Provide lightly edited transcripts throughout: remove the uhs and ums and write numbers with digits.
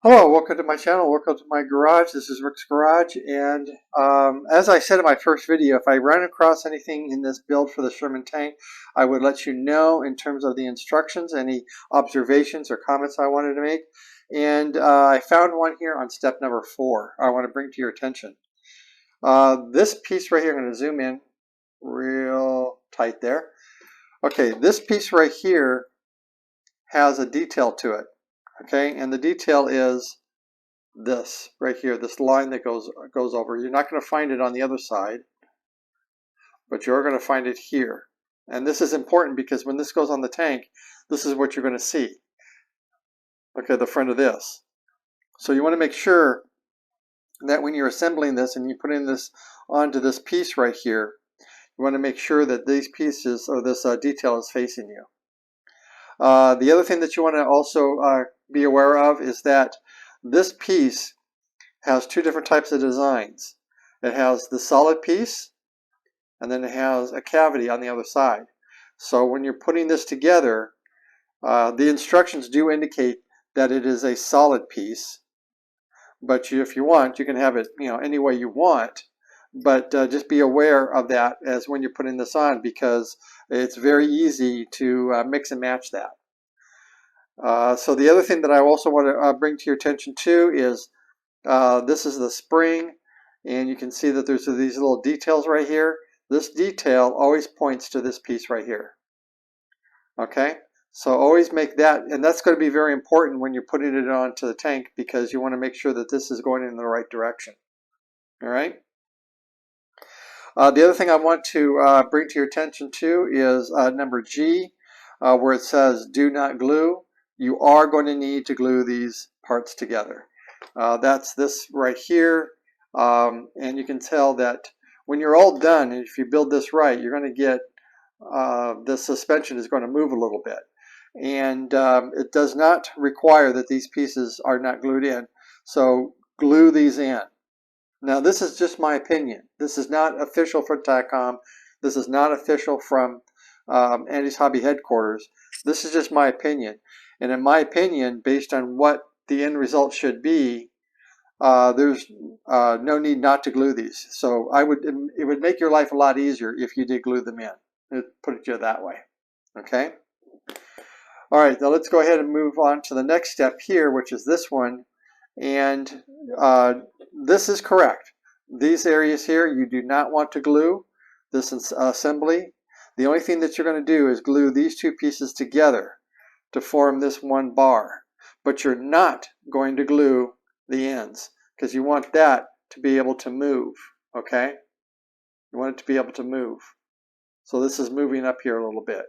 Hello, welcome to my channel, welcome to my garage. This is Rick's Garage, and as I said in my first video, if I run across anything in this build for the Sherman tank, I would let you know in terms of the instructions, any observations or comments I wanted to make. And I found one here on step number 4 I want to bring to your attention. This piece right here, I'm going to zoom in real tight there. Okay, this piece right here has a detail to it. Okay, and the detail is this right here, this line that goes over. You're not going to find it on the other side, but you're going to find it here. And this is important because when this goes on the tank, this is what you're going to see. Okay, the front of this. So you want to make sure that when you're assembling this and you put in this onto this piece right here, you want to make sure that these pieces or this detail is facing you. The other thing that you want to also be aware of is that this piece has two different types of designs. It has the solid piece, and then it has a cavity on the other side. So when you're putting this together, the instructions do indicate that it is a solid piece, but if you want, you can have it any way you want. But just be aware of that as when you're putting this on, because it's very easy to mix and match that. So the other thing that I also want to bring to your attention too is this is the spring, and you can see that there's these little details right here. This detail always points to this piece right here. Okay, so always make that, and that's going to be very important when you're putting it onto the tank, because you want to make sure that this is going in the right direction. All right. The other thing I want to bring to your attention too is number G, where it says do not glue. You are going to need to glue these parts together. That's this right here, and you can tell that when you're all done, if you build this right, you're going to get the suspension is going to move a little bit, and it does not require that these pieces are not glued in, so glue these in. Now this is just my opinion. This is not official for Takom. This is not official from Andy's Hobby headquarters. This is just my opinion. And in my opinion, based on what the end result should be, there's no need not to glue these. So it would make your life a lot easier if you did glue them in. Put it to you that way. Okay? All right, now let's go ahead and move on to the next step here, which is this one. And this is correct. These areas here, you do not want to glue this assembly. The only thing that you're going to do is glue these two pieces together to form this one bar. But you're not going to glue the ends, because you want that to be able to move. Okay? You want it to be able to move. So this is moving up here a little bit.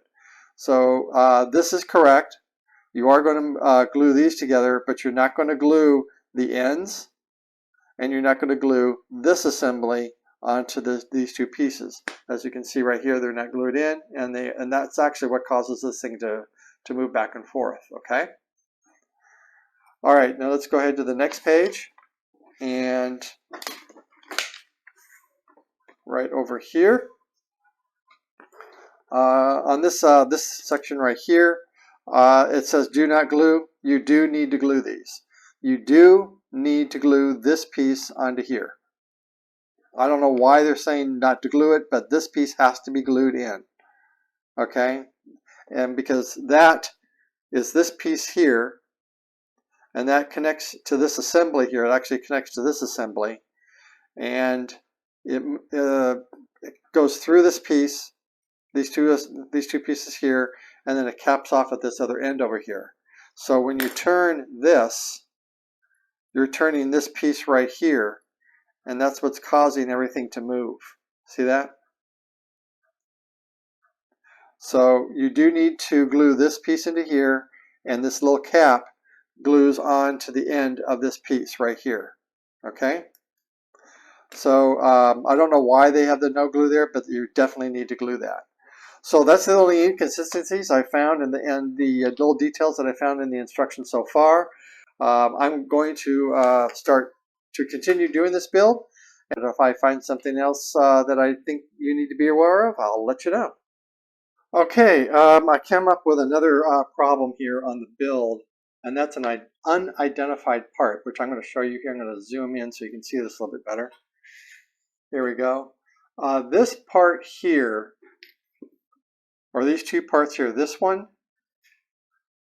So this is correct. You are going to glue these together, but you're not going to glue the ends, and you're not going to glue this assembly onto these two pieces. As you can see right here, they're not glued in, and that's actually what causes this thing to move back and forth. Okay? All right, now let's go ahead to the next page, and right over here on this section right here, it says do not glue. You do need to glue these. You do need to glue this piece onto here. I don't know why they're saying not to glue it, but this piece has to be glued in. Okay? And because that is this piece here, and that connects to this assembly here. It actually connects to this assembly, and it goes through this piece, these two pieces here, and then it caps off at this other end over here. So when you turn this, you're turning this piece right here, and that's what's causing everything to move. See that? So you do need to glue this piece into here, and this little cap glues on to the end of this piece right here. Okay? So I don't know why they have the no glue there, but you definitely need to glue that. So that's the only inconsistencies I found in the little details that I found in the instructions so far. I'm going to start to continue doing this build, and if I find something else that I think you need to be aware of, I'll let you know. Okay, I came up with another problem here on the build. and that's an unidentified part, which I'm going to show you here. I'm going to zoom in so you can see this a little bit better. Here we go. This part here, or these two parts here, this one,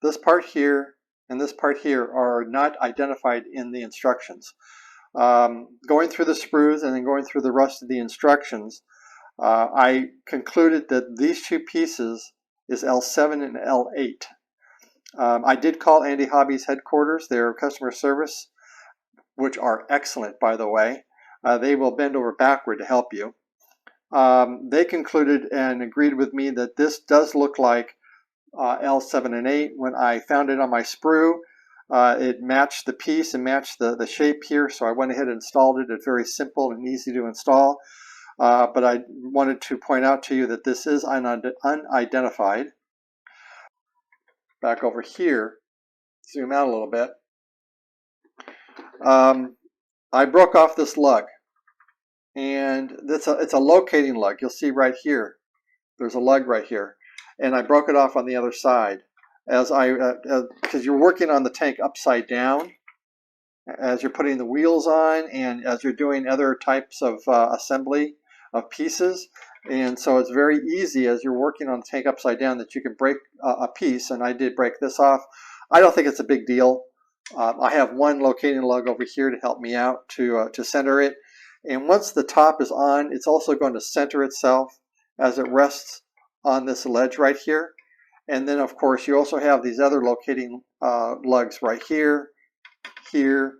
this part here, and this part here are not identified in the instructions. Going through the sprues and then going through the rest of the instructions, I concluded that these two pieces is L7 and L8. I did call Andy Hobby's headquarters, their customer service, which are excellent, by the way. They will bend over backward to help you. They concluded and agreed with me that this does look like L7 and 8. When I found it on my sprue, it matched the piece and matched the shape here, so I went ahead and installed it. It's very simple and easy to install. But I wanted to point out to you that this is unidentified. Back over here, zoom out a little bit. I broke off this lug, and it's a locating lug. You'll see right here, there's a lug right here, and I broke it off on the other side because you're working on the tank upside down as you're putting the wheels on and as you're doing other types of assembly of pieces. And so it's very easy as you're working on the tank upside down that you can break a piece, and I did break this off. I don't think it's a big deal. I have one locating lug over here to help me out to center it. And once the top is on, it's also going to center itself as it rests on this ledge right here. And then, of course, you also have these other locating lugs right here, here,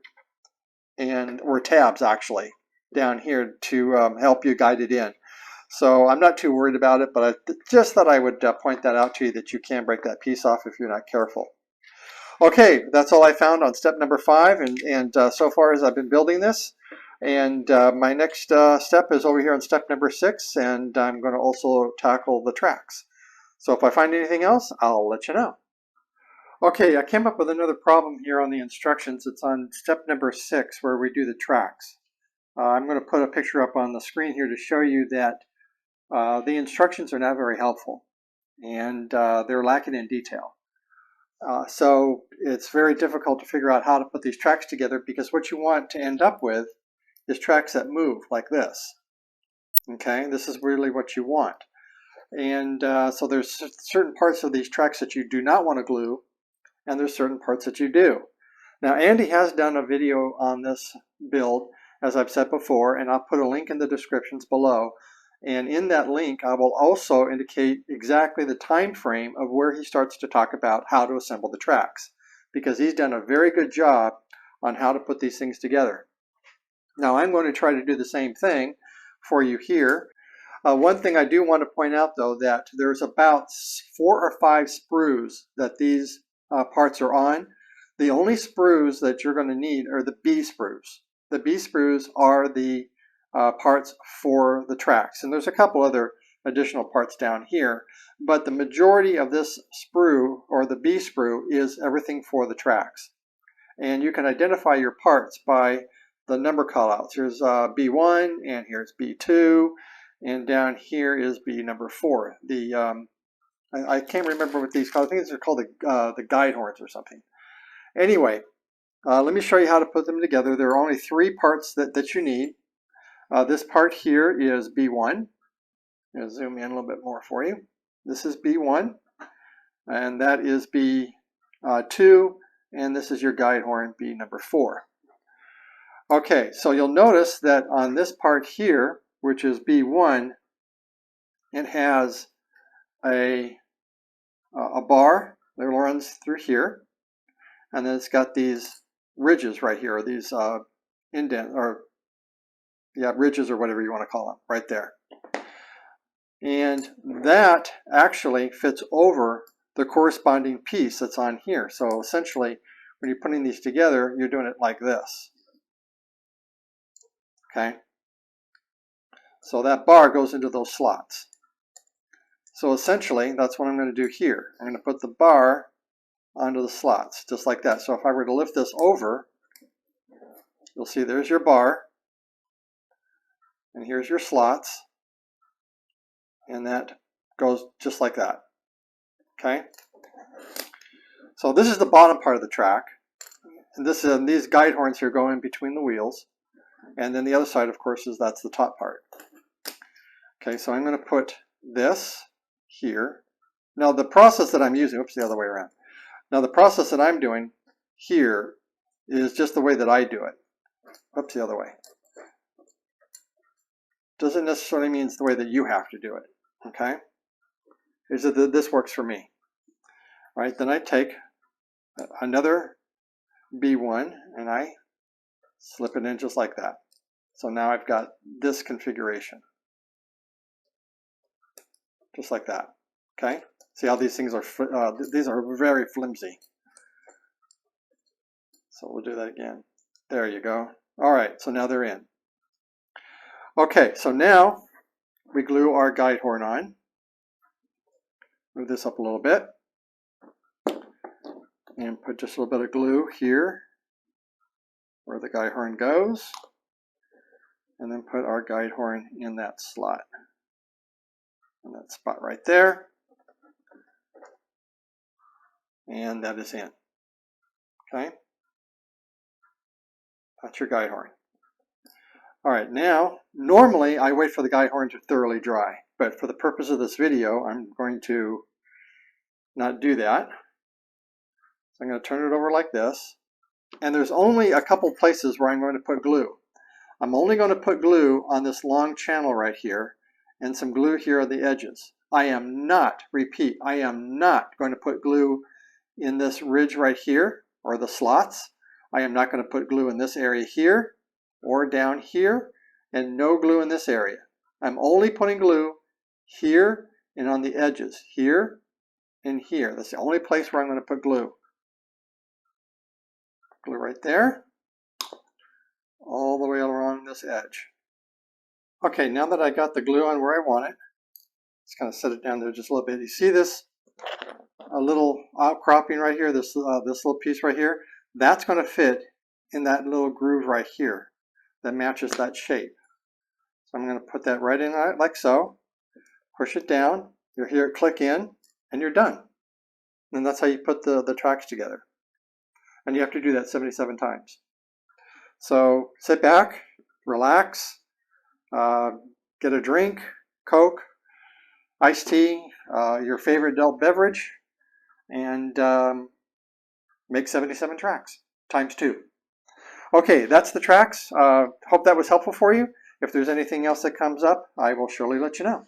or tabs actually down here to help you guide it in. So I'm not too worried about it, but I just thought I would point that out to you, that you can break that piece off if you're not careful. Okay, that's all I found on step number 5, and so far as I've been building this. And my next step is over here on step number 6, and I'm going to also tackle the tracks. So if I find anything else, I'll let you know. Okay, I came up with another problem here on the instructions. It's on step number 6 where we do the tracks. I'm going to put a picture up on the screen here to show you that the instructions are not very helpful, and they're lacking in detail. So it's very difficult to figure out how to put these tracks together, because what you want to end up with is tracks that move like this. Okay, this is really what you want. And so there's certain parts of these tracks that you do not want to glue, and there's certain parts that you do. Now, Andy has done a video on this build, as I've said before, and I'll put a link in the descriptions below. And in that link, I will also indicate exactly the time frame of where he starts to talk about how to assemble the tracks, because he's done a very good job on how to put these things together. Now, I'm going to try to do the same thing for you here. One thing I do want to point out, though, that there's about 4 or 5 sprues that these parts are on. The only sprues that you're going to need are the B sprues. The B sprues are the parts for the tracks, and there's a couple other additional parts down here, but the majority of this sprue, or the B sprue, is everything for the tracks. And you can identify your parts by the number callouts. Here's B1, and here's B2, and down here is B number 4. I can't remember what these called. I think these are called the guide horns or something. Anyway, let me show you how to put them together. There are only 3 parts that you need. This part here is B1. I'm going to zoom in a little bit more for you. This is B1, and that is B2, and this is your guide horn, B number 4. Okay, so you'll notice that on this part here, which is B1, it has a bar that runs through here, and then it's got these ridges right here, these indents, or ridges, or whatever you want to call them, right there. And that actually fits over the corresponding piece that's on here. So essentially, when you're putting these together, you're doing it like this. Okay? So that bar goes into those slots. So essentially, that's what I'm going to do here. I'm going to put the bar onto the slots, just like that. So if I were to lift this over, you'll see there's your bar, and here's your slots, and that goes just like that. Okay? So this is the bottom part of the track. And these guide horns here go in between the wheels. And then the other side, of course, that's the top part. Okay, so I'm going to put this here. Now the process that I'm using, oops, the other way around. Now the process that I'm doing here is just the way that I do it. Oops, the other way. Doesn't necessarily mean it's the way that you have to do it. Okay? Is that this works for me. All right, then I take another B1 and I slip it in just like that. So now I've got this configuration. Just like that. Okay? See how these things are very flimsy. So we'll do that again. There you go. All right, so now they're in. Okay, so now we glue our guide horn on. Move this up a little bit. And put just a little bit of glue here where the guide horn goes. And then put our guide horn in that slot. In that spot right there. And that is in. Okay? That's your guide horn. All right, now, normally I wait for the guide horn to thoroughly dry, but for the purpose of this video, I'm going to not do that. So I'm going to turn it over like this, and there's only a couple places where I'm going to put glue. I'm only going to put glue on this long channel right here, and some glue here on the edges. I am not, repeat, I am not going to put glue in this ridge right here, or the slots. I am not going to put glue in this area here, or down here, and no glue in this area. I'm only putting glue here and on the edges, here and here. That's the only place where I'm going to put glue. Glue right there, all the way along this edge. Okay, now that I got the glue on where I want it, let's kind of set it down there just a little bit. You see this a little outcropping right here, this little piece right here? That's going to fit in that little groove right here that matches that shape. So I'm going to put that right in like so. Push it down. You'll hear it click in, and you're done. And that's how you put the tracks together. And you have to do that 77 times. So sit back, relax, get a drink, Coke, iced tea, your favorite adult beverage, and make 77 tracks times 2. Okay, that's the tracks. Hope that was helpful for you. If there's anything else that comes up, I will surely let you know.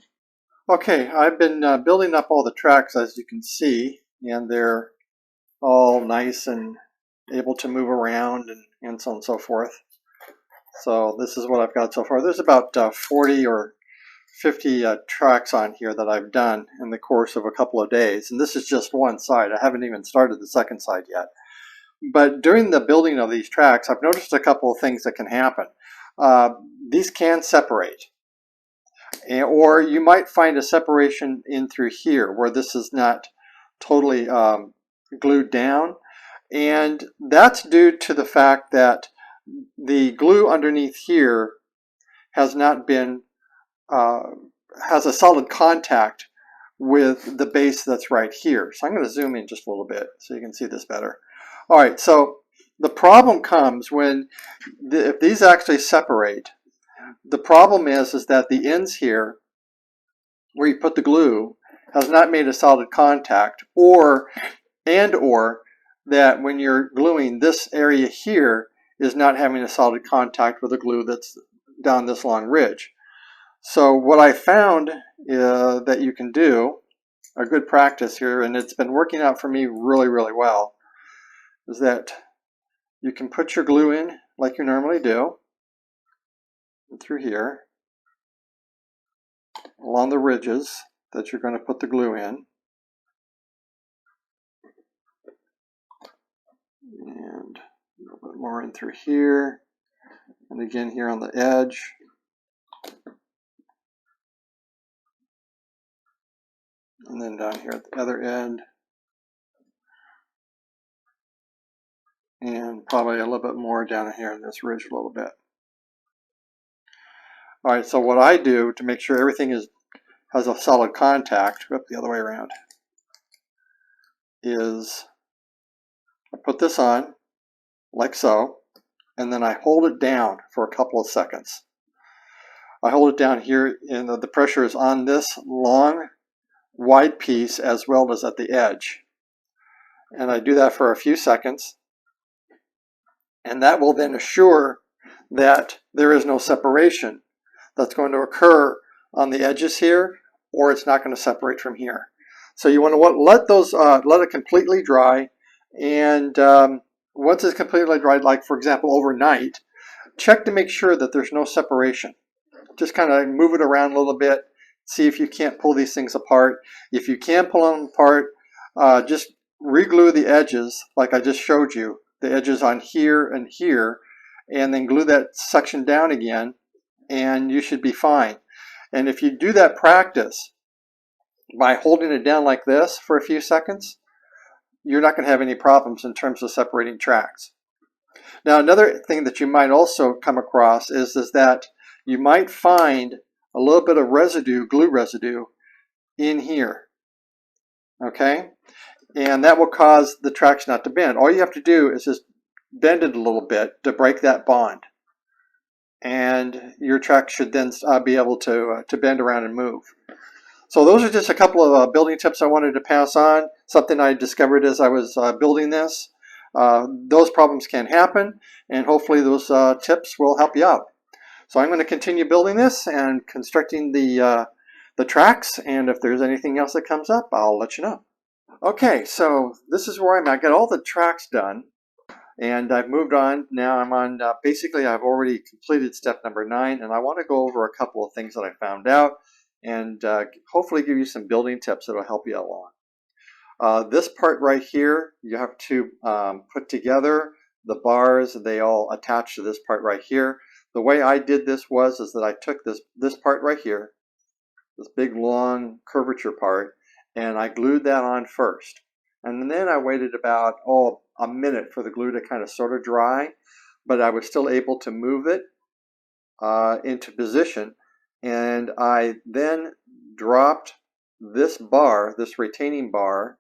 Okay, I've been building up all the tracks, as you can see, and they're all nice and able to move around and so on and so forth. So this is what I've got so far. There's about 40 or 50 tracks on here that I've done in the course of a couple of days. And this is just one side. I haven't even started the second side yet. But during the building of these tracks, I've noticed a couple of things that can happen. These can separate. Or you might find a separation in through here where this is not totally glued down. And that's due to the fact that the glue underneath here has not been, has a solid contact with the base that's right here. So I'm going to zoom in just a little bit so you can see this better. All right, so the problem comes when if these actually separate. The problem is that the ends here, where you put the glue, has not made a solid contact, or that when you're gluing, this area here is not having a solid contact with the glue that's down this long ridge. So what I found that you can do, a good practice here, and it's been working out for me really, really well, is that you can put your glue in like you normally do, through here, along the ridges that you're going to put the glue in. And a little bit more in through here. And again here on the edge. And then down here at the other end. And probably a little bit more down here in this ridge a little bit. All right, so what I do to make sure everything has a solid contact, the other way around, is I put this on like so, and then I hold it down for a couple of seconds. I hold it down here, and the pressure is on this long, wide piece as well as at the edge. And I do that for a few seconds, and that will then assure that there is no separation that's going to occur on the edges here, or it's not going to separate from here. So you want to let it completely dry, and once it's completely dried, like for example overnight, check to make sure that there's no separation. Just kind of move it around a little bit, see if you can't pull these things apart. If you can pull them apart, just re-glue the edges like I just showed you, the edges on here and here, and then glue that section down again, and you should be fine. And if you do that practice by holding it down like this for a few seconds, you're not going to have any problems in terms of separating tracks. Now, another thing that you might also come across is that you might find a little bit of residue, glue residue, in here. Okay? And that will cause the tracks not to bend. All you have to do is just bend it a little bit to break that bond. And your track should then be able to bend around and move. So those are just a couple of building tips I wanted to pass on. Something I discovered as I was building this. Those problems can happen, and hopefully those tips will help you out. So I'm going to continue building this and constructing the tracks, and if there's anything else that comes up, I'll let you know. Okay, so this is where I'm at. I got all the tracks done, and I've moved on. Now I'm on, basically I've already completed step number 9, and I want to go over a couple of things that I found out, and hopefully give you some building tips that will help you along. This part right here, you have to put together the bars. They all attach to this part right here. The way I did this is that I took this part right here, this big long curvature part, and I glued that on first. And then I waited about a minute for the glue to kind of sort of dry, but I was still able to move it into position. And I then dropped this bar, this retaining bar,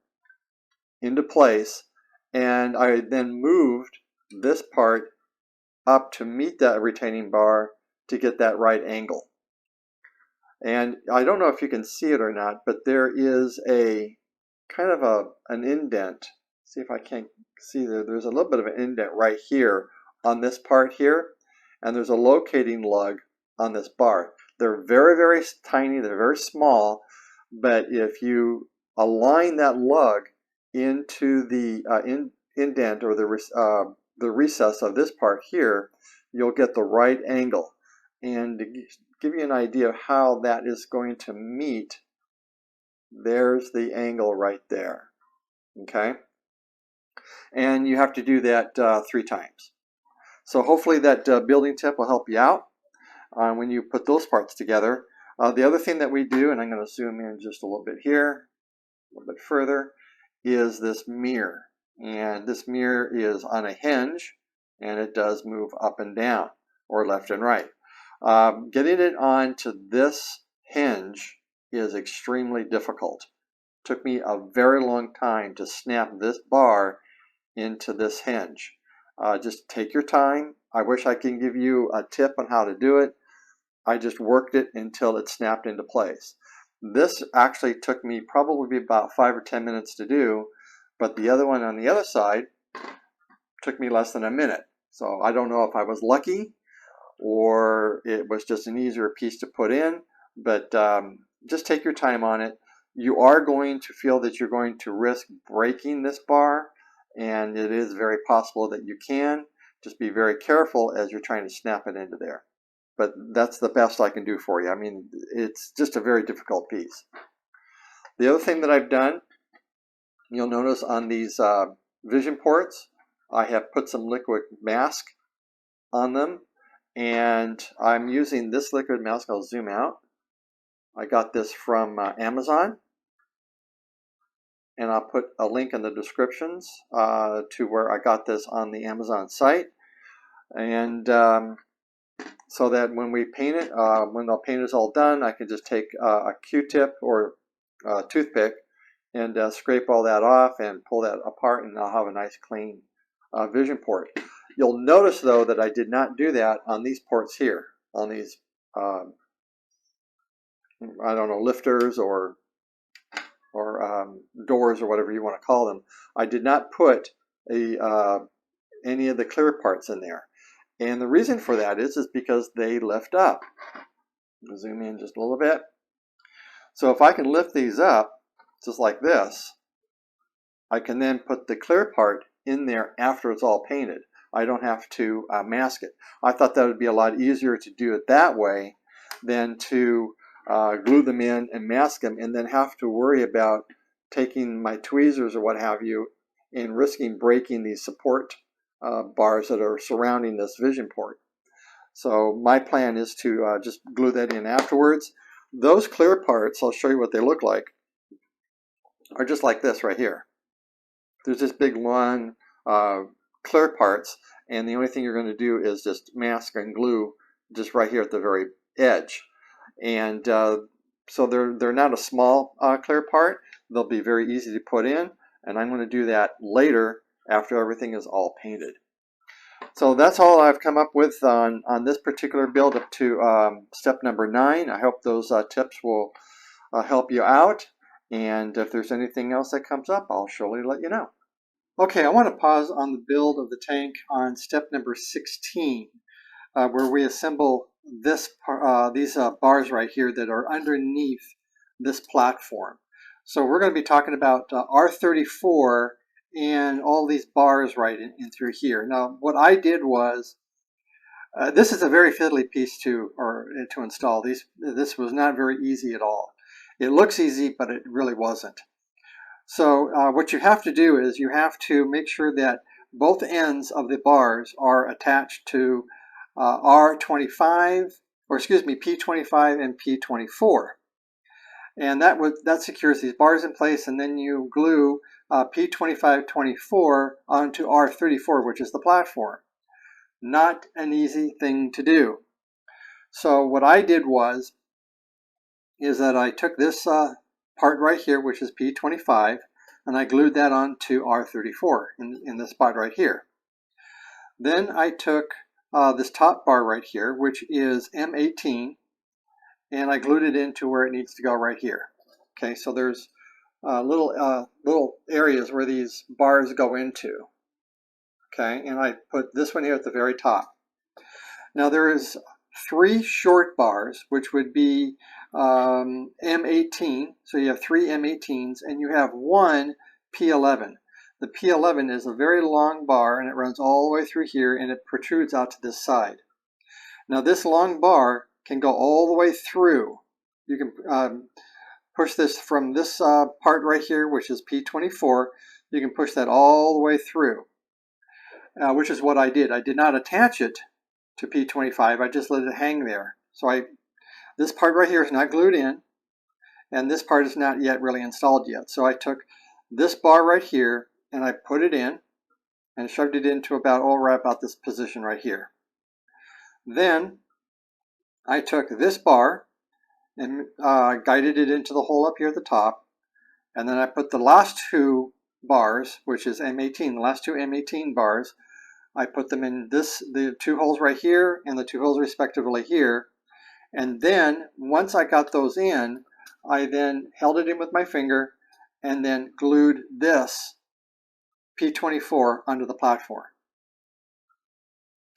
into place, and I then moved this part up to meet that retaining bar to get that right angle. And I don't know if you can see it or not, but there is a kind of an indent. See if I can't see there. There's a little bit of an indent right here on this part here, and there's a locating lug on this bar. They're very, very tiny. They're very small, but if you align that lug into the indent or the recess of this part here, you'll get the right angle. And to give you an idea of how that is going to meet, there's the angle right there. Okay? And you have to do that 3 times. So hopefully that building tip will help you out when you put those parts together. The other thing that we do, and I'm going to zoom in just a little bit here, a little bit further, is this mirror. And this mirror is on a hinge, and it does move up and down, or left and right. Getting it onto this hinge is extremely difficult. It took me a very long time to snap this bar into this hinge. Just take your time. I wish I can give you a tip on how to do it. I just worked it until it snapped into place. This actually took me probably about 5 or 10 minutes to do, but the other one on the other side took me less than a minute. So I don't know if I was lucky or it was just an easier piece to put in, but just take your time on it. You are going to feel that you're going to risk breaking this bar, and it is very possible that you can. Just be very careful as you're trying to snap it into there. But that's the best I can do for you. I mean, it's just a very difficult piece. The other thing that I've done, you'll notice on these vision ports, I have put some liquid mask on them, and I'm using this liquid mask. I'll zoom out. I got this from Amazon, and I'll put a link in the descriptions to where I got this on the Amazon site. And so that when we paint it, when the paint is all done, I can just take a Q-tip or a toothpick and scrape all that off and pull that apart, and I'll have a nice clean vision port. You'll notice though that I did not do that on these ports here, on these I don't know, lifters or doors or whatever you want to call them. I did not put any of the clear parts in there. And the reason for that is because they lift up. I'll zoom in just a little bit. So if I can lift these up, just like this, I can then put the clear part in there after it's all painted. I don't have to mask it. I thought that would be a lot easier to do it that way than to glue them in and mask them and then have to worry about taking my tweezers or what have you and risking breaking these support bars that are surrounding this vision port. So my plan is to just glue that in afterwards. Those clear parts, I'll show you what they look like, are just like this right here. There's this big long clear parts, and the only thing you're going to do is just mask and glue just right here at the very edge. And so they're not a small clear part. They'll be very easy to put in, and I'm going to do that later after everything is all painted. So that's all I've come up with on this particular build up to step number 9. I hope those tips will help you out, and if there's anything else that comes up, I'll surely let you know. Okay, I want to pause on the build of the tank on step number 16, where we assemble these bars right here that are underneath this platform. So we're going to be talking about R34 and all these bars right in through here. Now, what I did was, this is a very fiddly piece to install. This was not very easy at all. It looks easy, but it really wasn't. So what you have to do is you have to make sure that both ends of the bars are attached to P25 and P24. And that secures these bars in place, and then you glue P25-24 onto R34, which is the platform. Not an easy thing to do. So what I did is that I took this part right here, which is P25, and I glued that onto R34 in the spot right here. Then I took this top bar right here, which is M18, and I glued it into where it needs to go right here. Okay, so there's little areas where these bars go into. Okay, and I put this one here at the very top. Now there is 3 short bars, which would be M18. So you have 3 M18s, and you have 1 P11. The P11 is a very long bar, and it runs all the way through here, and it protrudes out to this side. Now this long bar can go all the way through. You can push this from this part right here, which is P24. You can push that all the way through, which is what I did. I did not attach it to P25. I just let it hang there. So this part right here is not glued in, and this part is not yet really installed yet. So I took this bar right here, and I put it in and shoved it into right about this position right here. Then I took this bar and guided it into the hole up here at the top, and then I put the last 2 bars, which is M18, the last 2 M18 bars, I put them in the 2 holes right here and the 2 holes respectively here. And then once I got those in, I then held it in with my finger and then glued this P24 onto the platform.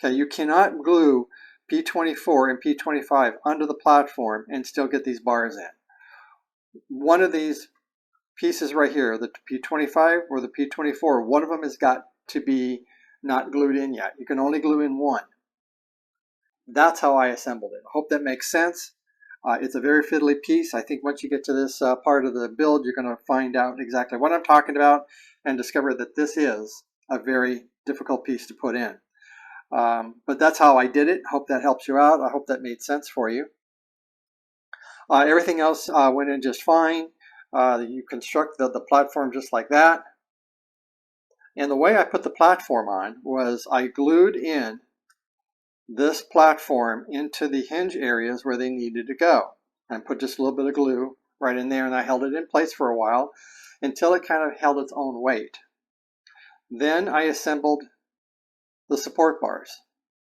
Okay, you cannot glue P24 and P25 onto the platform and still get these bars in. One of these pieces right here, the P25 or the P24, one of them has got to be not glued in yet. You can only glue in one. That's how I assembled it. I hope that makes sense. It's a very fiddly piece. I think once you get to this part of the build, you're going to find out exactly what I'm talking about and discover that this is a very difficult piece to put in. But that's how I did it. I hope that helps you out. I hope that made sense for you. Everything else went in just fine. You construct the platform just like that. And the way I put the platform on was I glued in this platform into the hinge areas where they needed to go. And put just a little bit of glue right in there, and I held it in place for a while until it kind of held its own weight. Then I assembled the support bars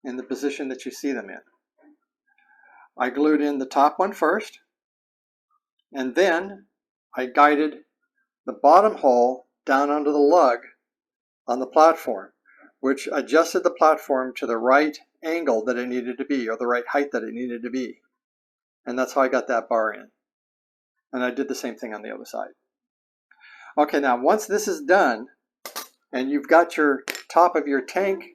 in the position that you see them in. I glued in the top one first, and then I guided the bottom hole down onto the lug on the platform, which adjusted the platform to the right angle that it needed to be, or the right height that it needed to be. And that's how I got that bar in. And I did the same thing on the other side. Okay, now once this is done, and you've got your top of your tank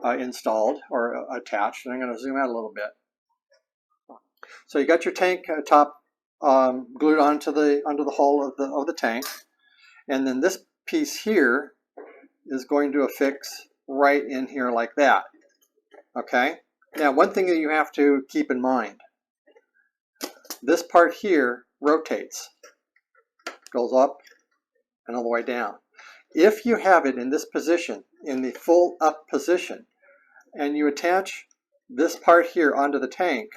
installed or attached, and I'm going to zoom out a little bit. So you got your tank top glued onto the hull of the tank, and then this piece here is going to affix right in here like that. Okay. Now, one thing that you have to keep in mind: this part here rotates, goes up and all the way down. If you have it in this position, in the full up position, and you attach this part here onto the tank,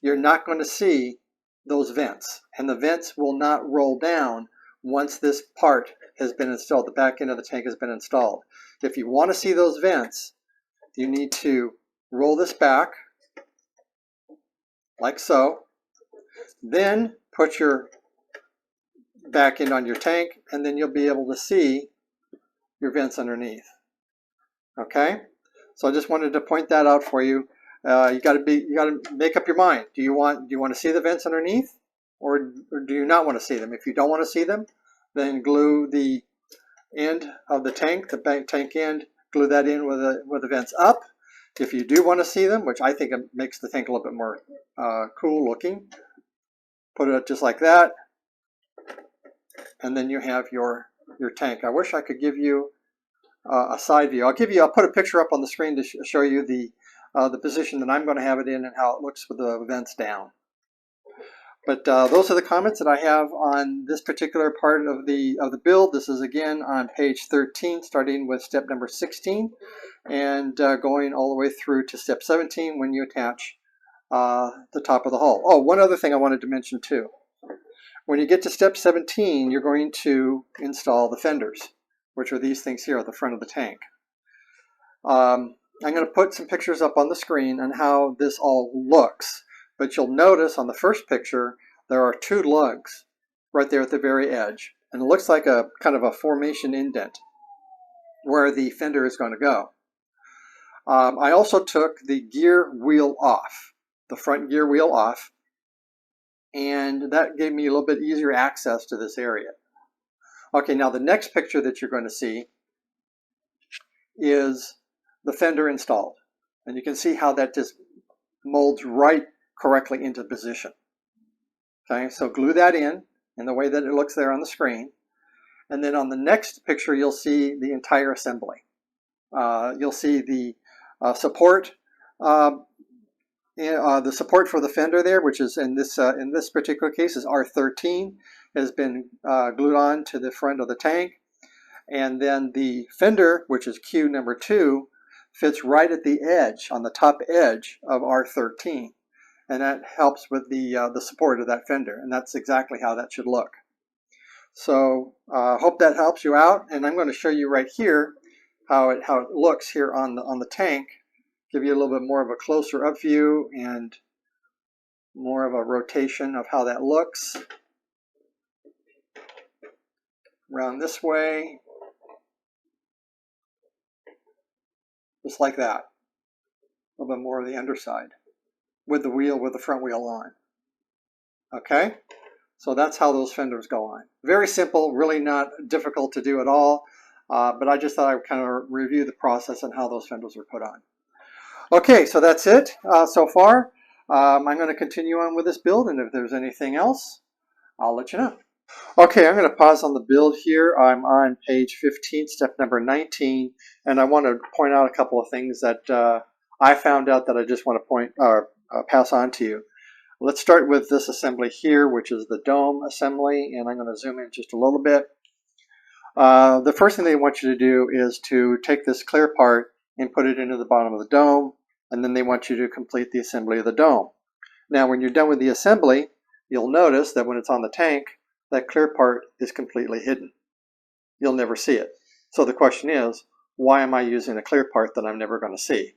you're not going to see those vents, and the vents will not roll down once this part has been installed. The back end of the tank has been installed. If you want to see those vents, you need to roll this back like so, then put your back end on your tank, and then you'll be able to see your vents underneath. Okay, so I just wanted to point that out for you. You got to make up your mind. Do you want to see the vents underneath, or do you not want to see them? If you don't want to see them, then glue the end of the tank end, glue that in with the vents up. If you do want to see them, which I think it makes the tank a little bit more cool looking, put it just like that, and then you have your tank. I wish I could give you a side view. I'll put a picture up on the screen to show you the position that I'm going to have it in and how it looks with the vents down. But those are the comments that I have on this particular part of the build. This is again on page 13, starting with step number 16 and going all the way through to step 17 when you attach the top of the hull. Oh, one other thing I wanted to mention too. When you get to step 17, you're going to install the fenders, which are these things here at the front of the tank. I'm going to put some pictures up on the screen on how this all looks. But you'll notice on the first picture, there are two lugs right there at the very edge. And it looks like a kind of a formation indent where the fender is going to go. I also took the gear wheel off, the front gear wheel off, and that gave me a little bit easier access to this area. Okay, now the next picture that you're going to see is the fender installed. And you can see how that just molds right correctly into position. Okay, so glue that in the way that it looks there on the screen. And then on the next picture, you'll see the entire assembly. You'll see the support, the support for the fender there, which is in this particular case is R13, has been glued on to the front of the tank. And then the fender, which is Q number 2, fits right at the edge, on the top edge of R13. And that helps with the support of that fender, and that's exactly how that should look. So hope that helps you out, and I'm going to show you right here how it looks here on the tank. Give you a little bit more of a closer up view and more of a rotation of how that looks. Around this way, just like that. A little bit more of the underside with the front wheel on. Okay, so that's how those fenders go on. Very simple, really not difficult to do at all, but I just thought I would kind of review the process and how those fenders were put on. Okay, so that's it so far. I'm going to continue on with this build, and if there's anything else, I'll let you know. Okay, I'm going to pause on the build here. I'm on page 15, step number 19, and I want to point out a couple of things that I found out that I just want to pass on to you. Let's start with this assembly here, which is the dome assembly, and I'm going to zoom in just a little bit. The first thing they want you to do is to take this clear part and put it into the bottom of the dome, and then they want you to complete the assembly of the dome. Now, when you're done with the assembly, you'll notice that when it's on the tank, that clear part is completely hidden. You'll never see it. So the question is, why am I using a clear part that I'm never going to see?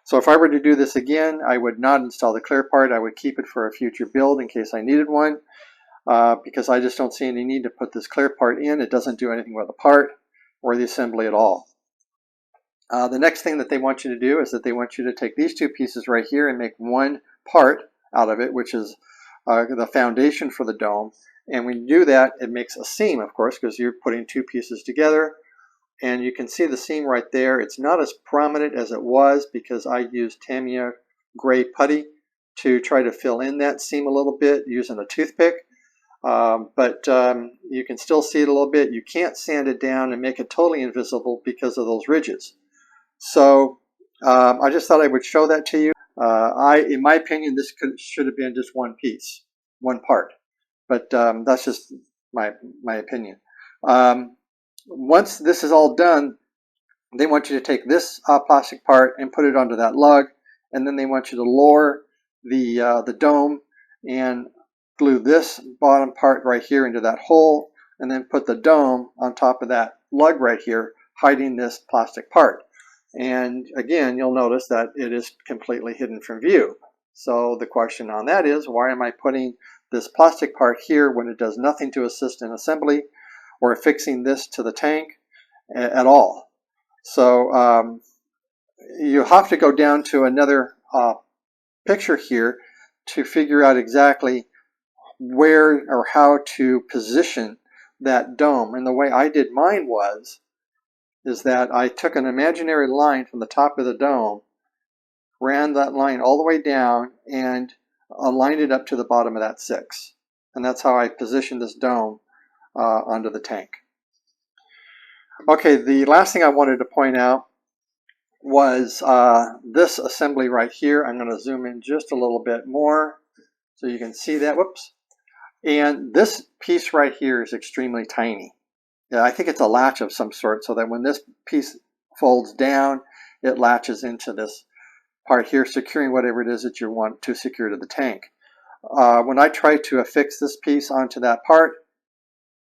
So if I were to do this again, I would not install the clear part. I would keep it for a future build in case I needed one, because I just don't see any need to put this clear part in. It doesn't do anything with the part or the assembly at all. The next thing that they want you to do is that they want you to take these two pieces right here and make one part out of it, which is the foundation for the dome. And when you do that, it makes a seam, of course, because you're putting two pieces together. And you can see the seam right there. It's not as prominent as it was because I used Tamiya gray putty to try to fill in that seam a little bit using a toothpick. But you can still see it a little bit. You can't sand it down and make it totally invisible because of those ridges. So I just thought I would show that to you. In my opinion, this should have been just one piece, one part. But that's just my opinion. Once this is all done, they want you to take this plastic part and put it onto that lug, and then they want you to lower the dome and glue this bottom part right here into that hole, and then put the dome on top of that lug right here, hiding this plastic part. And again, you'll notice that it is completely hidden from view. So the question on that is, why am I putting this plastic part here when it does nothing to assist in assembly or fixing this to the tank at all? So you have to go down to another picture here to figure out exactly where or how to position that dome. And the way I did mine is that I took an imaginary line from the top of the dome, ran that line all the way down, and aligned it up to the bottom of that 6. And that's how I positioned this dome onto the tank. Okay, the last thing I wanted to point out was this assembly right here. I'm going to zoom in just a little bit more so you can see that. Whoops. And this piece right here is extremely tiny. Yeah, I think it's a latch of some sort, so that when this piece folds down, it latches into this part here, securing whatever it is that you want to secure to the tank. When I tried to affix this piece onto that part,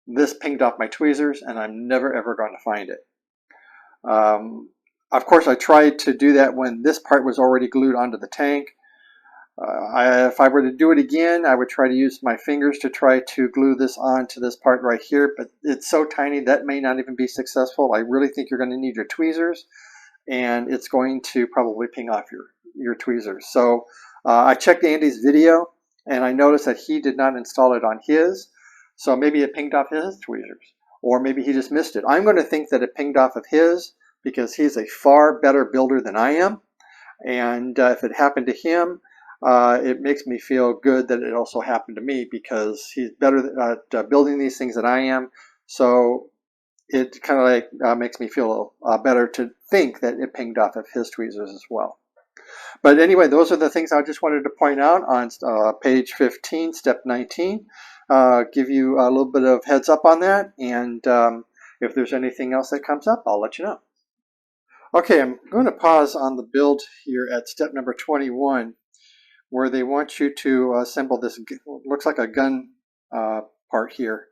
this pinged off my tweezers, and I'm never ever going to find it. Of course, I tried to do that when this part was already glued onto the tank. If I were to do it again, I would try to use my fingers to try to glue this onto this part right here, but it's so tiny that may not even be successful. I really think you're going to need your tweezers, and it's going to probably ping off your tweezers. So I checked Andy's video, and I noticed that he did not install it on his, so maybe it pinged off his tweezers, or maybe he just missed it. I'm going to think that it pinged off of his because he's a far better builder than I am, and if it happened to him, it makes me feel good that it also happened to me because he's better at building these things than I am. So it kind of like makes me feel better to think that it pinged off of his tweezers as well. But anyway, those are the things I just wanted to point out on page 15, step 19. Give you a little bit of heads up on that, and if there's anything else that comes up, I'll let you know. Okay, I'm going to pause on the build here at step number 21, where they want you to assemble this, looks like a gun part here,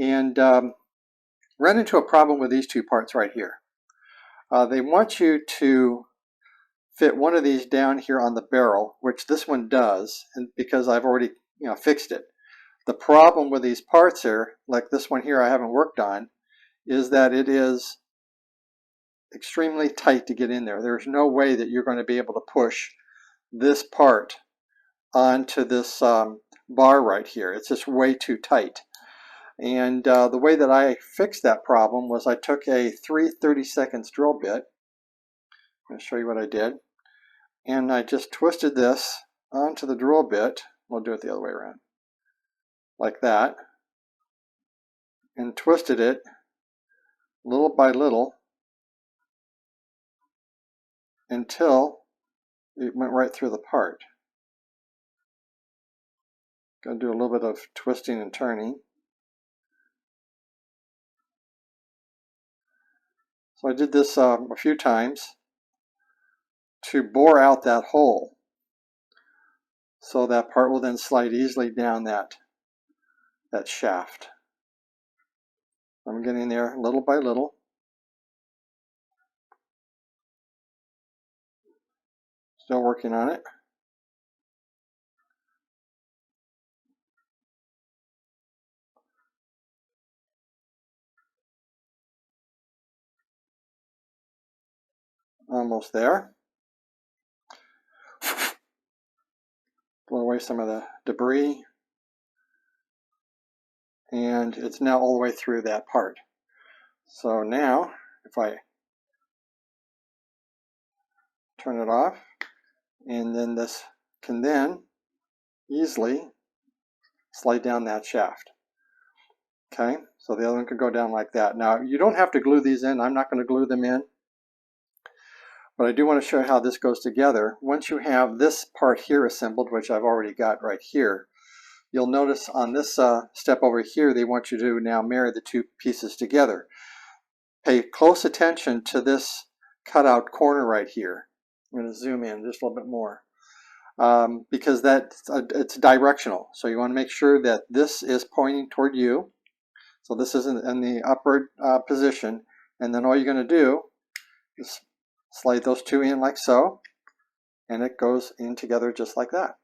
and run into a problem with these two parts right here. They want you to fit one of these down here on the barrel, which this one does, and because I've already fixed it. The problem with these parts here, like this one here I haven't worked on, is that it is extremely tight to get in there. There's no way that you're going to be able to push this part onto this bar right here. It's just way too tight. And the way that I fixed that problem was I took a 3/32 drill bit. I'm going to show you what I did. And I just twisted this onto the drill bit. We'll do it the other way around. Like that. And twisted it little by little until it went right through the part. Going to do a little bit of twisting and turning. So I did this a few times to bore out that hole, so that part will then slide easily down that shaft. I'm getting there little by little. Still working on it. Almost there. Blow away some of the debris. And it's now all the way through that part. So now, if I turn it off, and then this can then easily slide down that shaft. Okay, so the other one could go down like that. Now, you don't have to glue these in. I'm not going to glue them in. But I do want to show you how this goes together. Once you have this part here assembled, which I've already got right here, you'll notice on this step over here, they want you to now marry the two pieces together. Pay close attention to this cutout corner right here. I'm going to zoom in just a little bit more because it's directional. So you want to make sure that this is pointing toward you. So this is in the upward position, and then all you're going to do is slide those two in like so, and it goes in together just like that.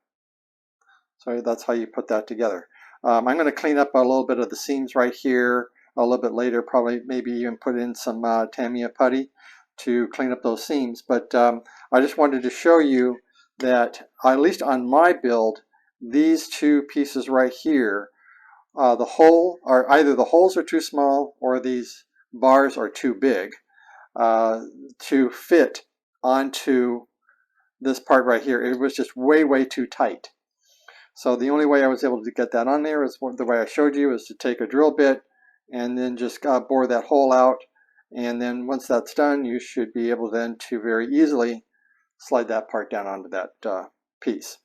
So that's how you put that together. I'm going to clean up a little bit of the seams right here a little bit later, probably maybe even put in some Tamiya putty to clean up those seams. But I just wanted to show you that, at least on my build, these two pieces right here, the hole, or either the holes are too small or these bars are too big to fit onto this part right here. It was just way too tight. So the only way I was able to get that on there is the way I showed you, is to take a drill bit and then just bore that hole out. And then once that's done, you should be able then to very easily slide that part down onto that piece.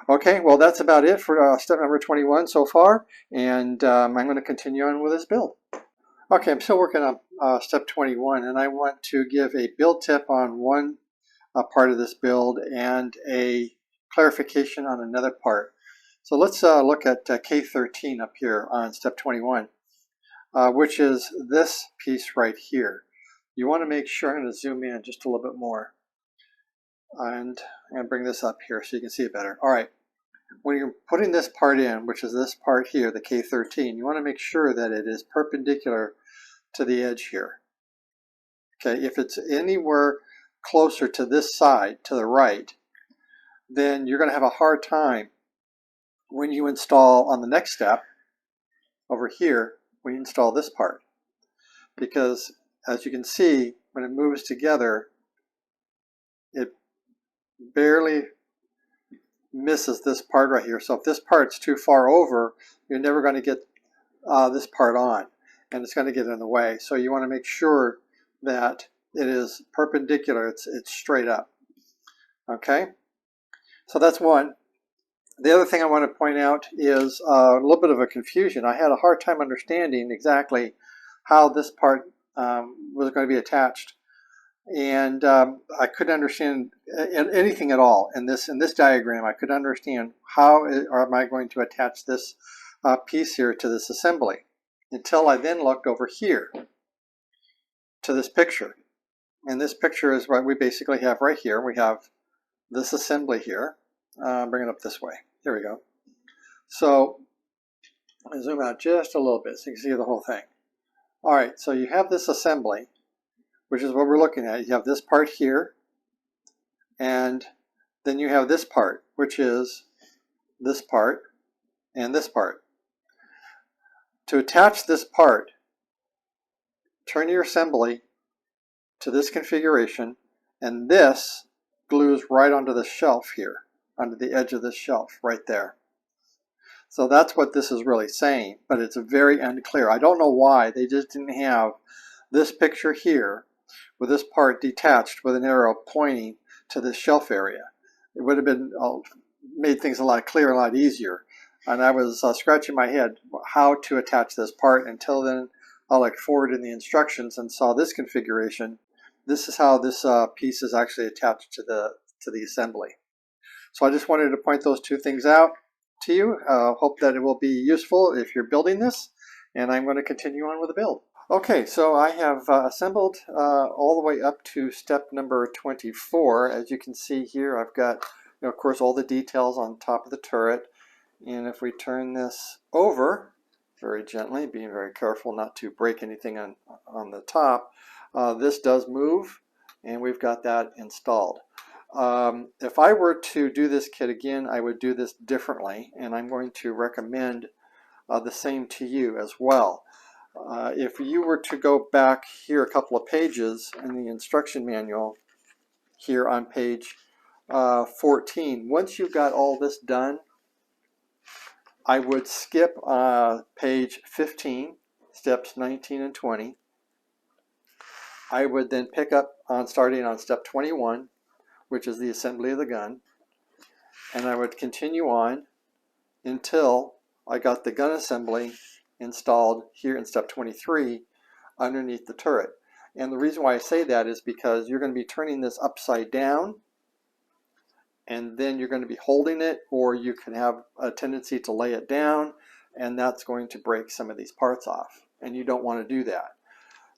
Okay, well that's about it for step number 21 so far, and I'm going to continue on with this build. Okay, I'm still working on step 21, and I want to give a build tip on one part of this build and a clarification on another part. So let's look at K13 up here on step 21, which is this piece right here. You want to make sure, I'm going to zoom in just a little bit more, and I'm going to bring this up here so you can see it better. All right, when you're putting this part in, which is this part here, the K13, you want to make sure that it is perpendicular to the edge here. Okay, if it's anywhere closer to this side, to the right, then you're going to have a hard time when you install on the next step over here, when you install this part. Because as you can see, when it moves together, it barely misses this part right here. So if this part's too far over, you're never going to get this part on, and it's going to get in the way. So you want to make sure that it is perpendicular, it's straight up. Okay, so that's one. The other thing I want to point out is a little bit of a confusion. I had a hard time understanding exactly how this part was going to be attached, and I couldn't understand anything at all in this diagram. I couldn't understand how am I going to attach this piece here to this assembly, until I then looked over here to this picture. And this picture is what we basically have right here. We have this assembly here. Bring it up this way. Here we go. So I zoom out just a little bit so you can see the whole thing. All right, so you have this assembly, which is what we're looking at. You have this part here, and then you have this part, which is this part and this part. To attach this part, turn your assembly to this configuration, and this glues right onto the shelf here, onto the edge of this shelf right there. So that's what this is really saying, but it's very unclear. I don't know why they just didn't have this picture here with this part detached with an arrow pointing to this shelf area. It would have been made things a lot clearer, a lot easier. And I was scratching my head how to attach this part. Until then, I looked forward in the instructions and saw this configuration. This is how this piece is actually attached to the assembly. So I just wanted to point those two things out to you. Hope that it will be useful if you're building this, and I'm going to continue on with the build. Okay, so I have assembled all the way up to step number 24. As you can see here, I've got, of course, all the details on top of the turret. And if we turn this over very gently, being very careful not to break anything on the top, this does move, and we've got that installed. If I were to do this kit again, I would do this differently, and I'm going to recommend the same to you as well. If you were to go back here a couple of pages in the instruction manual, here on page 14, once you've got all this done, I would skip page 15, steps 19 and 20. I would then pick up on starting on step 21, which is the assembly of the gun, and I would continue on until I got the gun assembly installed here in step 23 underneath the turret. And the reason why I say that is because you're going to be turning this upside down, and then you're going to be holding it, or you can have a tendency to lay it down, and that's going to break some of these parts off, and you don't want to do that.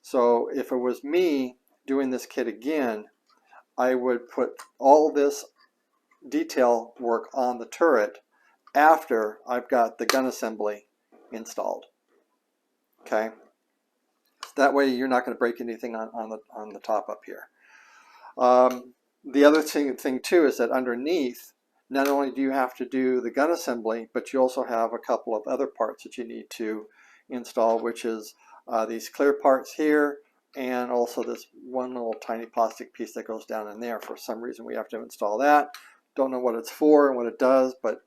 So if it was me doing this kit again, I would put all this detail work on the turret after I've got the gun assembly installed. Okay, that way you're not going to break anything on the top up here. The other thing too is that underneath, not only do you have to do the gun assembly, but you also have a couple of other parts that you need to install, which is these clear parts here, and also this one little tiny plastic piece that goes down in there. For some reason we have to install that. Don't know what it's for and what it does, but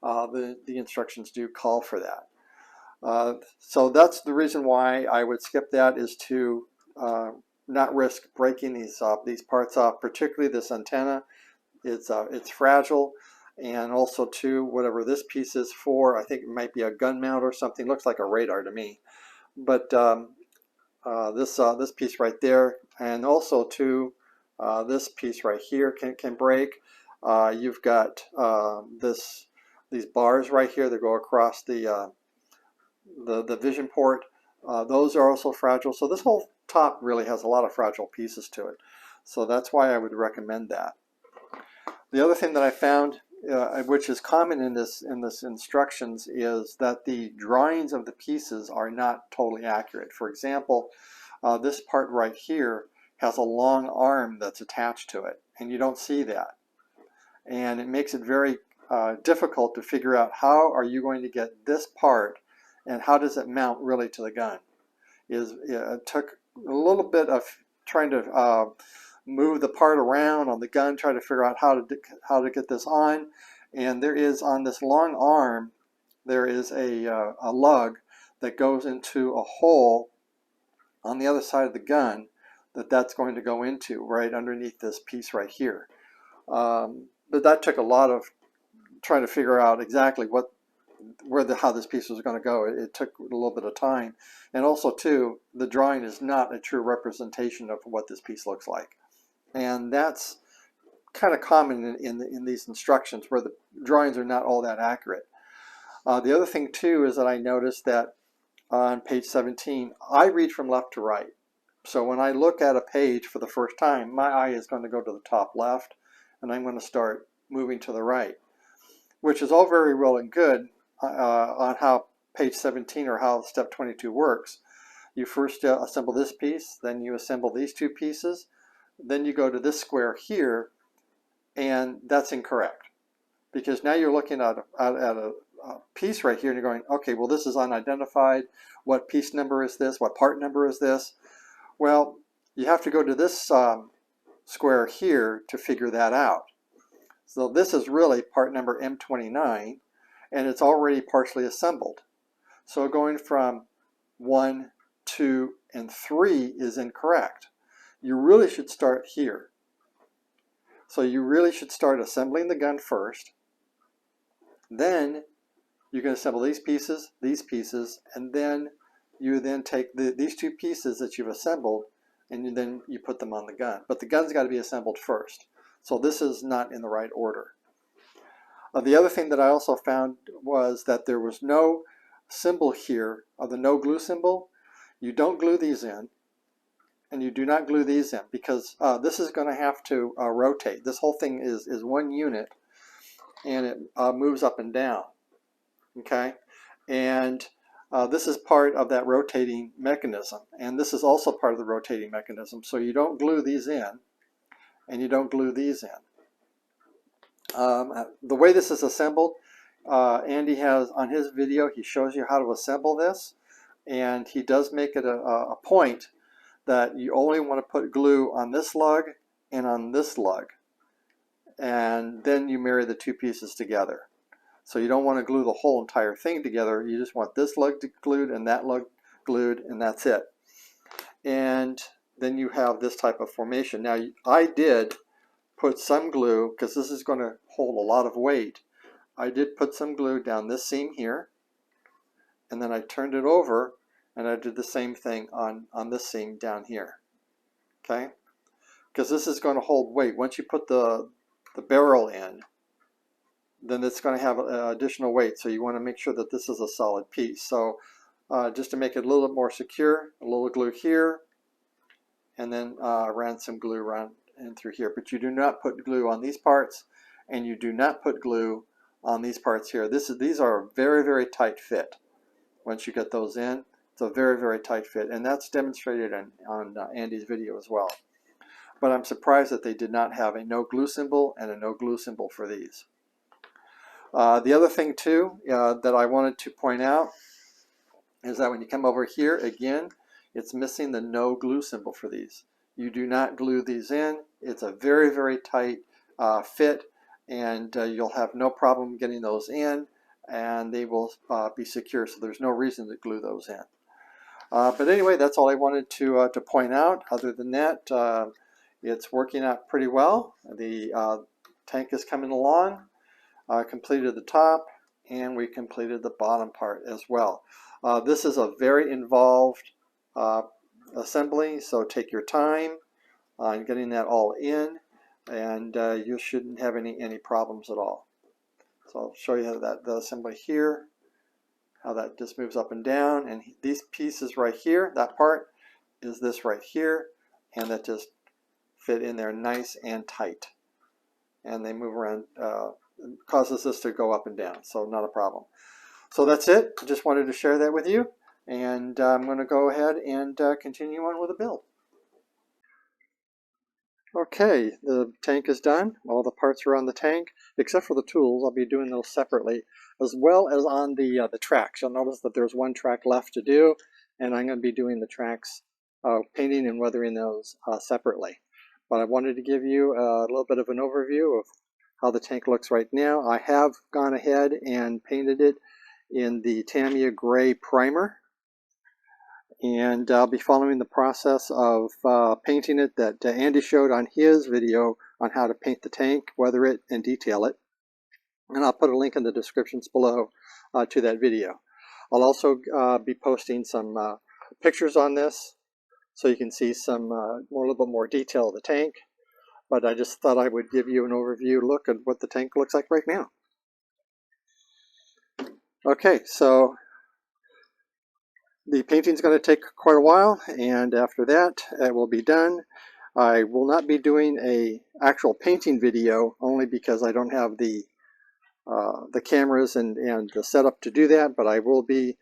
the instructions do call for that. So that's the reason why I would skip that, is to not risk breaking these parts off, particularly this antenna. It's fragile, and also too, whatever this piece is for, I think it might be a gun mount or something. Looks like a radar to me, but this piece right there, and also too, this piece right here can break. You've got these bars right here that go across the vision port. Those are also fragile. So this whole top really has a lot of fragile pieces to it. So that's why I would recommend that. The other thing that I found, which is common in this instructions, is that the drawings of the pieces are not totally accurate. For example, this part right here has a long arm that's attached to it, and you don't see that. And it makes it very difficult to figure out how are you going to get this part, and how does it mount really to the gun. It took a little bit of trying to move the part around on the gun, try to figure out how to get this on. And there is, on this long arm, there is a lug that goes into a hole on the other side of the gun that's going to go into right underneath this piece right here. But that took a lot of trying to figure out exactly how this piece was going to go. It took a little bit of time. And also too, the drawing is not a true representation of what this piece looks like. And that's kind of common in these instructions, where the drawings are not all that accurate. The other thing too is that I noticed that on page 17, I read from left to right. So when I look at a page for the first time, my eye is going to go to the top left, and I'm going to start moving to the right, which is all very well and good on how page 17 or how step 22 works. You first assemble this piece, then you assemble these two pieces, then you go to this square here, and that's incorrect, because now you're looking at a piece right here and you're going, okay, well, this is unidentified. What piece number is this? What part number is this? Well, you have to go to this square here to figure that out. So this is really part number M29, and it's already partially assembled. So going from 1, 2, and 3 is incorrect. You really should start here. So you really should start assembling the gun first. Then you can assemble these pieces, and then you take these two pieces that you've assembled, and then you put them on the gun. But the gun's got to be assembled first. So this is not in the right order. The other thing that I also found was that there was no symbol here, the no glue symbol. You don't glue these in, and you do not glue these in, because this is going to have to rotate. This whole thing is one unit, and it moves up and down. Okay, and this is part of that rotating mechanism, and this is also part of the rotating mechanism. So you don't glue these in, and you don't glue these in. The way this is assembled, Andy has on his video, he shows you how to assemble this, and he does make it a point that you only want to put glue on this lug and on this lug, and then you marry the two pieces together. So you don't want to glue the whole entire thing together. You just want this lug glued and that lug glued, and that's it. And then you have this type of formation. Now, I did put some glue, because this is going to hold a lot of weight. I did put some glue down this seam here, and then I turned it over, and I did the same thing on this seam down here. Okay? Because this is going to hold weight. Once you put the barrel in, then it's going to have additional weight, so you want to make sure that this is a solid piece. So just to make it a little bit more secure, a little glue here, and then ran some glue around and through here. But you do not put glue on these parts, and you do not put glue on these parts here. These are a very, very tight fit. Once you get those in, it's a very, very tight fit, and that's demonstrated on Andy's video as well. But I'm surprised that they did not have a no glue symbol and a no glue symbol for these. The other thing too that I wanted to point out is that when you come over here again, it's missing the no glue symbol for these. You do not glue these in. It's a very, very tight fit, and you'll have no problem getting those in, and they will be secure, so there's no reason to glue those in. But anyway, that's all I wanted to point out. Other than that, it's working out pretty well. The tank is coming along. Completed the top, and we completed the bottom part as well. This is a very involved assembly, so take your time on getting that all in, and you shouldn't have any problems at all. So I'll show you how the assembly here, how that just moves up and down, and these pieces right here, that part is this right here, and that just fit in there nice and tight, and they move around. Causes this to go up and down, so not a problem. So that's it. I just wanted to share that with you, and I'm going to go ahead and continue on with the build. Okay, the tank is done. All the parts are on the tank, except for the tools. I'll be doing those separately, as well as on the tracks. You'll notice that there's one track left to do, and I'm going to be doing the tracks, painting and weathering those separately. But I wanted to give you a little bit of an overview of how the tank looks right now. I have gone ahead and painted it in the Tamiya Gray primer, and I'll be following the process of painting it that Andy showed on his video on how to paint the tank, weather it, and detail it. And I'll put a link in the descriptions below to that video. I'll also be posting some pictures on this, so you can see some a little bit more detail of the tank. But I just thought I would give you an overview look at what the tank looks like right now. Okay, so the painting's going to take quite a while, and after that it will be done. I will not be doing an actual painting video, only because I don't have the cameras and the setup to do that, but I will be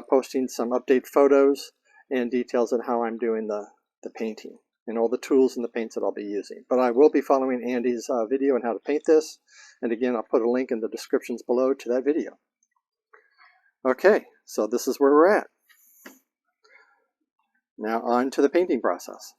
posting some update photos and details on how I'm doing the painting, and all the tools and the paints that I'll be using. But I will be following Andy's video on how to paint this, and again, I'll put a link in the descriptions below to that video. Okay, so this is where we're at. Now on to the painting process.